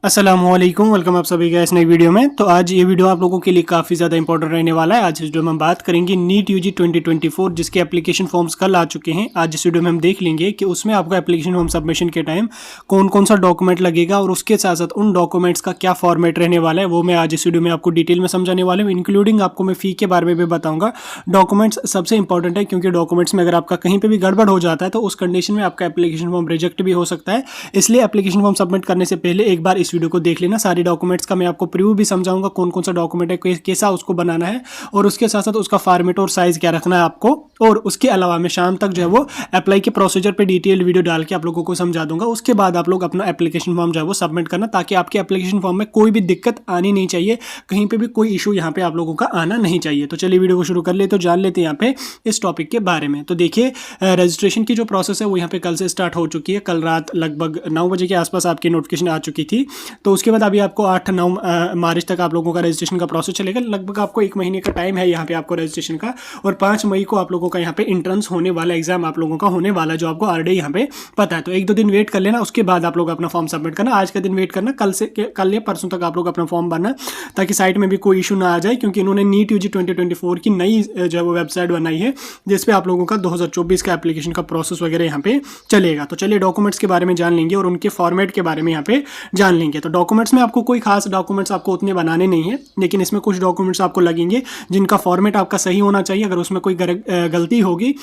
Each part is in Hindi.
अस्सलामुअलैकुम, वेलकम आप सभी का इस नई वीडियो में। तो आज ये वीडियो आप लोगों के लिए काफ़ी ज़्यादा इंपॉर्टेंट रहने वाला है। आज इस वीडियो में हम बात करेंगे नीट यूजी 2024 जिसके एप्लीकेशन फॉर्म्स कल आ चुके हैं। आज इस वीडियो में हम देख लेंगे कि उसमें आपको एप्लीकेशन फॉर्म सबमिशन के टाइम कौन कौन सा डॉक्यूमेंट लगेगा और उसके साथ साथ उन डॉक्यूमेंट्स का क्या फॉर्मेट रहने वाला है, वो मैं आज इस वीडियो में आपको डिटेल में समझाने वाला हूँ। इंक्लूडिंग आपको मैं फ़ी के बारे में भी बताऊँगा। डॉक्यूमेंट्स सबसे इंपॉर्टेंट है क्योंकि डॉक्यूमेंट्स में अगर आपका कहीं पर भी गड़बड़ हो जाता है तो उस कंडीशन में आपका एप्लीकेशन फॉर्म रिजेक्ट भी हो सकता है। इसलिए एप्लीकेशन फॉर्म सबमिट करने से पहले एक बार इस वीडियो को देख लेना। सारे डॉक्यूमेंट्स का मैं आपको प्रीव्यू भी समझाऊंगा, कौन कौन सा डॉक्यूमेंट है, कैसा उसको बनाना है और उसके साथ साथ उसका फॉर्मेट और साइज क्या रखना है आपको। और उसके अलावा मैं शाम तक जो है वो अप्लाई के प्रोसीजर पे डिटेल वीडियो डाल के आप लोगों को समझा दूंगा। उसके बाद आप लोग अपना एप्लीकेशन फॉर्म जो है वो सबमिट करना, ताकि आपके एप्लीकेशन फॉर्म में कोई भी दिक्कत आनी नहीं चाहिए, कहीं पे भी कोई इशू यहाँ पे आप लोगों का आना नहीं चाहिए। तो चलिए वीडियो को शुरू कर ले, तो जान लेते हैं यहाँ पे इस टॉपिक के बारे में। तो देखिए, रजिस्ट्रेशन की जो प्रोसेस है वो यहाँ पे कल से स्टार्ट हो चुकी है। कल रात लगभग 9 बजे के आसपास आपकी नोटिफिकेशन आ चुकी थी। तो उसके बाद अभी आपको 8-9 मार्च तक आप लोगों का रजिस्ट्रेशन का प्रोसेस चलेगा। लगभग आपको 1 महीने का टाइम है यहाँ पे आपको रजिस्ट्रेशन का। और 5 मई को आप लोगों का यहाँ पे इंट्रेंस होने वाला, एग्जाम आप लोगों का होने वाला, जो आपको ऑलरेडी यहाँ पे पता है। तो 1-2 दिन वेट कर लेना, उसके बाद आप लोग अपना फॉर्म सबमिट करना। आज का दिन वेट करना, कल या परसों तक आप लोग अपना फॉर्म भरना, ताकि साइट में भी कोई इशू ना आ जाए। क्योंकि इन्होंने नीट यूजी 2024 की नई जो है वो वेबसाइट बनाई है, जिसपे आप लोगों का 2024 का एप्लीकेशन का प्रोसेस वगैरह यहाँ पे चलेगा। तो चलिए डॉक्यूमेंट्स के बारे में जान लेंगे और उनके फॉर्मेट के बारे में यहाँ पे जान लेंगे। तो डॉक्यूमेंट्स में आपको कोई खास डॉक्यूमेंट्स आपको उतने बनाने नहीं है, लेकिन इसमें कुछ डॉक्यूमेंट्स आपको लगेंगे जिनका फॉर्मेट आपका सही होना चाहिए। अगर उसमें कोई गलती होगी,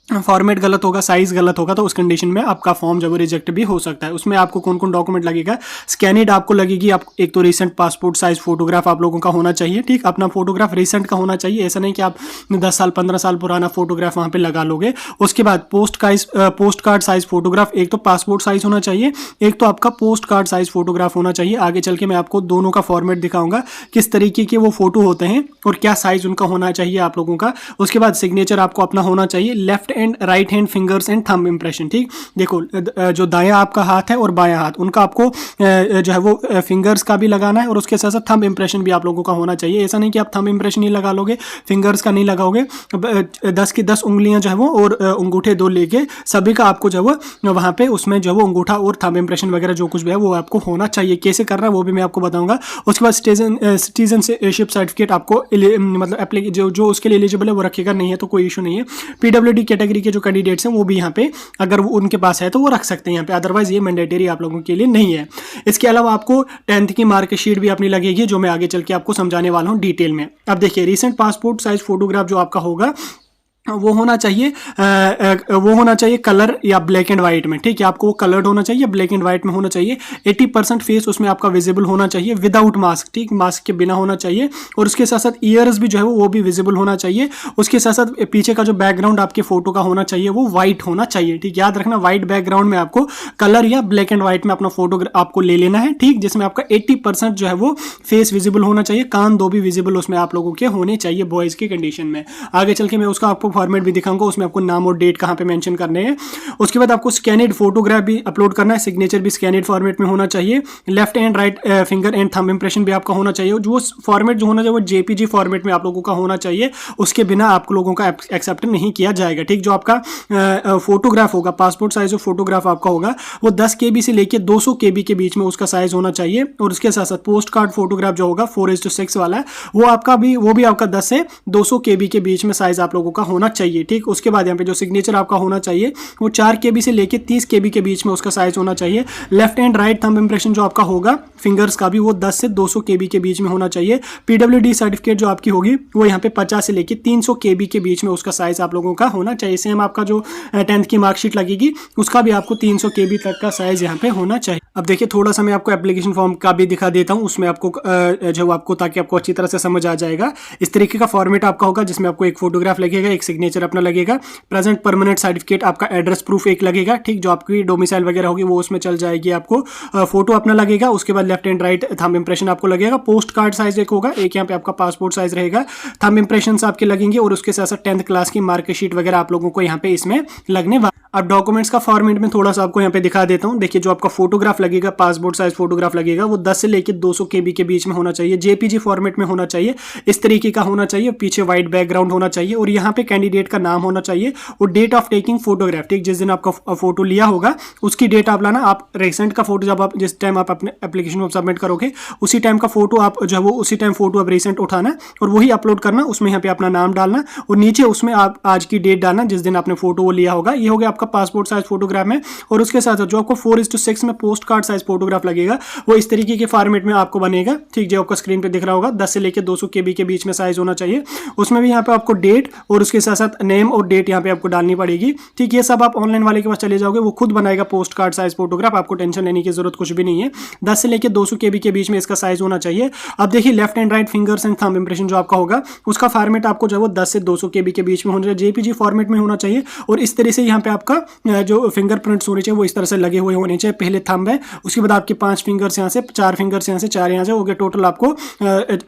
फॉर्मेट गलत होगा, साइज गलत होगा, तो उस कंडीशन में आपका फॉर्म जब रिजेक्ट भी हो सकता है। उसमें आपको कौन कौन डॉक्यूमेंट लगेगा, स्कैनिड आपको लगेगी। आप एक तो रिसेंट पासपोर्ट साइज फोटोग्राफ आप लोगों का होना चाहिए। ठीक, अपना फोटोग्राफ रिसेंट का होना चाहिए। ऐसा नहीं कि आप 10 साल 15 साल पुराना फोटोग्राफ वहाँ पे लगा लोगे। उसके बाद पोस्ट कार्ड साइज फोटोग्राफ, एक तो पासपोर्ट साइज होना चाहिए, एक तो आपका पोस्ट कार्ड साइज फोटोग्राफ होना चाहिए। आगे चल के मैं आपको दोनों का फॉर्मेट दिखाऊंगा, किस तरीके के वो फोटो होते हैं और क्या साइज उनका होना चाहिए आप लोगों का। उसके बाद सिग्नेचर आपको अपना होना चाहिए, left and right hand fingers and thumb impression. ठीक, देखो जो दायां आपका हाथ है और बायां हाथ, उनका आपको जो है वो फिंगर्स का भी लगाना है और उसके साथ साथ थंब इंप्रेशन भी आप लोगों का होना चाहिए। ऐसा नहीं कि आप थंब इंप्रेशन ही लगा लोगे, फिंगर्स का नहीं लगाओगे। 10 की 10 उंगलियां जो है वो और अंगूठे 2 लेके सभी का आपको जो है वो वहाँ पे उसमें जो है वो अंगूठा और थंब इंप्रेशन वगैरह जो कुछ भी है वो आपको होना चाहिए। कैसे करना है वो भी मैं आपको बताऊंगा। उसके बाद सिटीजनशिप सर्टिफिकेट आपको मतलब जो उसके लिए एलिजिबल है वो रखेगा, नहीं है तो कोई इशू नहीं है। पीडब्ल्यूडी कैटेगरी के जो कैंडिडेट्स हैं वो भी यहाँ पे अगर वो उनके पास है तो वो रख सकते हैं यहाँ पे, अदरवाइज ये मैंडेटरी आप लोगों के लिए नहीं है। इसके अलावा आपको 10th की मार्कशीट भी अपनी लगेगी, जो मैं आगे चल के आपको समझाने वाला हूँ डिटेल में। अब देखिए, रिसेंट पासपोर्ट साइज फोटोग्राफ जो आपका होगा वो होना चाहिए कलर या ब्लैक एंड व्हाइट में। ठीक है, आपको वो कलर्ड होना चाहिए, ब्लैक एंड व्हाइट में होना चाहिए। 80% फेस उसमें आपका विजिबल होना चाहिए विदाउट मास्क। ठीक, मास्क के बिना होना चाहिए। और उसके साथ साथ ईयर्स भी जो है वो भी विजिबल होना चाहिए। उसके साथ साथ पीछे का जो बैकग्राउंड आपके फोटो का होना चाहिए वो व्हाइट होना चाहिए। ठीक, याद रखना, व्हाइट बैकग्राउंड में आपको कलर या ब्लैक एंड व्हाइट में अपना फोटो आपको ले लेना है। ठीक, जिसमें आपका 80% जो है वो फेस विजिबल होना चाहिए, कान 2 भी विजिबल उसमें आप लोगों के होने चाहिए बॉयज की कंडीशन में। आगे चल के मैं उसका आपको फॉर्मेट भी दिखाऊंगा, उसमें आपको नाम और डेट कहां पे मेंशन करने हैं। उसके बाद आपको स्कैनिड फोटोग्राफ भी अपलोड करना है, सिग्नेचर भी स्कैनिड फॉर्मेट में होना चाहिए। Left and right finger and thumb impression भी आपका होना चाहिए। जो फॉर्मेट जो होना चाहिए वो जेपीजी फॉर्मेट में आप लोगों का होना चाहिए, उसके बिना आप लोगों का एक्सेप्ट नहीं किया जाएगा। ठीक, जो आपका फोटोग्राफ होगा, पासपोर्ट साइज जो फोटोग्राफ आपका होगा वो 10 KB से लेके 200 KB के बीच में उसका साइज होना चाहिए। और उसके साथ साथ पोस्ट कार्ड फोटोग्राफ जो होगा 4:6 वाला है, वो भी आपका 10 से 200 KB के बीच में साइज आप लोगों का होना चाहिए। ठीक, उसके बाद यहाँ पे जो सिग्नेचर आपका होना चाहिए वो 4 KB से लेके 30 KB के बीच में उसका साइज होना चाहिए। Left and right thumb impression जो आपका होगा फिंगर्स का भी, वो 10 से 200 KB के बीच में होना चाहिए। पीडब्ल्यूडी सर्टिफिकेट जो आपकी होगी वो यहाँ पे 50 से लेके 300 KB के बीच में उसका साइज आप लोगों का होना चाहिए। सेम आपका जो 10th की मार्कशीट लगेगी उसका भी आपको 300 KB तक का साइज यहाँ पे होना चाहिए। अब देखिए, थोड़ा सा मैं आपको एप्लीकेशन फॉर्म का भी दिखा देता हूँ, उसमें आपको जो आपको, ताकि आपको अच्छी तरह से समझ आ जाएगा। इस तरीके का फॉर्मेट आपका होगा, जिसमें आपको एक फोटोग्राफ लगेगा, एक सिग्नेचर अपना लगेगा, प्रेजेंट परमानेंट सर्टिफिकेट, आपका एड्रेस प्रूफ एक लगेगा। ठीक, जो आपकी डोमिसाइल वगैरह होगी वो उसमें चल जाएगी। आपको फोटो अपना लगेगा। उसके बाद left and right thumb impression आपको लगेगा। पोस्ट कार्ड साइज एक होगा, एक यहाँ पे आपका पासपोर्ट साइज रहेगा। थंब इंप्रेशन आपके लगेंगे और उसके साथ साथ 10th क्लास की मार्कशीट वगैरह आप लोगों को यहाँ पे इसमें लगने वाला। अब डॉक्यूमेंट्स का फॉर्मेट में थोड़ा सा आपको यहाँ पे दिखा देता हूँ। देखिए, जो आपका फोटोग्राफ लगेगा, पासपोर्ट साइज फोटोग्राफ लगेगा, वो 10 से लेकर 200 KB के बीच में होना चाहिए, JPG फॉर्मेट में होना चाहिए, इस तरीके का होना चाहिए, पीछे व्हाइट बैकग्राउंड होना चाहिए और यहाँ पे कैंडिडेट का नाम होना चाहिए और डेट ऑफ टेकिंग फोटोग्राफ, ठीक, जिस दिन आपका फोटो लिया होगा उसकी डेट आप लाना। आप रिसेंट का फोटो जब आप जिस टाइम आप अपने एप्लीकेशन को सबमिट करोगे उसी टाइम का फोटो आप जो है वो उसी टाइम फोटो आप रिसेंट उठाना और वही अपलोड करना, उसमें यहाँ पे अपना नाम डालना और नीचे उसमें आप आज की डेट डालना जिस दिन आपने फोटो वो लिया होगा। ये हो गया आपका पासपोर्ट साइज फोटोग्राफ में। और उसके साथ जो आपको 4:6 में पोस्ट कार्ड साइज फोटोग्राफ लगेगा वो इस तरीके के फॉर्मेट में आपको बनेगा, ठीक, जो आपको स्क्रीन पे दिख रहा होगा, 10 से लेकर 200 KB के बीच में साइज होना चाहिए। उसमें भी यहाँ पे आपको डेट और उसके साथ साथ नेम और डेट यहाँ पे आपको डालनी पड़ेगी, ठीक। ये सब आप ऑनलाइन वाले के पास चले जाओगे, वो खुद बनाएगा पोस्ट कार्ड साइज फोटोग्राफ, आपको टेंशन लेने की जरूरत कुछ भी नहीं है। 10 से लेकर 200 KB के बीच में इसका साइज होना चाहिए। अब देखिए left and right fingers and thumb impression जो आपका होगा उसका फॉर्मेट आपको जो है वो 10 से 200 KB के बीच में होना चाहिए, JPG फॉर्मेट में होना चाहिए। और इस तरह से यहाँ पे आपका जो फिंगरप्रिंट्स होने चाहिए वो इस तरह से लगे हुए होने चाहिए। पहले थंब है, उसके बाद आपके 5 फिंगर्स यहाँ से, 4 फिंगर्स यहाँ से, 4 यहाँ से, हो गया टोटल आपको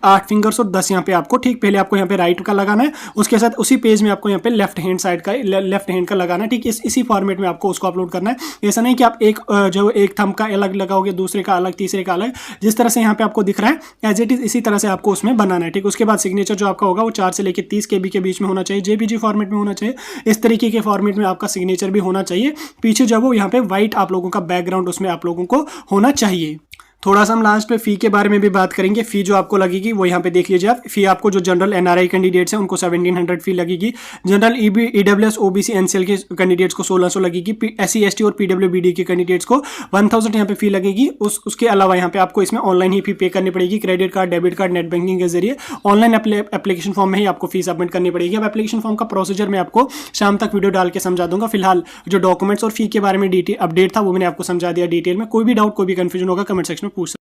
8 फिंगर्स और 10 यहाँ पे आपको, ठीक। पहले आपको यहाँ पे राइट का लगाना है, उसके साथ उसी पेज में आपको यहाँ पे लेफ्ट हैंड साइड का लेफ्ट हैंड का लगाना है, ठीक। इसी फॉर्मेट में आपको उसको अपलोड करना है। ऐसा नहीं कि आप एक थंब का अलग लगाओगे, दूसरे का अलग, तीसरे का अलग, जिस तरह से यहाँ पे आपको दिख रहा है एज इट इज इसी तरह से आपको उसमें बनाना है, ठीक। उसके बाद सिग्नेचर जो आपका होगा वो 4 से लेकर 30 KB के बीच में होना चाहिए, JPG फॉर्मेट में होना चाहिए। इस तरीके के फॉर्मेट में आपका सिग्नेचर भी होना चाहिए। पीछे जब वो यहाँ पे व्हाइट आप लोगों का बैकग्राउंड उसमें आप लोगों को होना चाहिए। थोड़ा सा हम लास्ट पे फी के बारे में भी बात करेंगे। फी जो आपको लगेगी वो यहाँ पे देख लीजिए आप। फी आपको जो जनरल NRI कैंडिडेट्स हैं उनको 1700 फी लगेगी। जनरल EWS OBC NCL के कैंडिडेट्स को 1600 लगेगी। SC ST और PWBD के कैंडिडेट्स को 1000 यहाँ पे फी लगेगी। उसके अलावा यहाँ पे आपको इसमें ऑनलाइन ही फी पे करनी पड़ेगी, credit card, debit card, net banking के जरिए। ऑनलाइन एप्लीकेशन फॉर्म में ही आपको फी सबमिट करनी पड़ेगी। अब एप्लीकेशन फॉर्म का प्रोसीजर मैं आपको शाम तक वीडियो डाल के समझा दूंगा। फिलहाल जो डॉक्यूमेंट्स और फी के बारे में अपडेट था वो मैंने आपको समझा दिया डिटेल में। कोई भी डाउट, कोई भी कंफ्यूजन होगा कमेंट सेक्शन में पूछ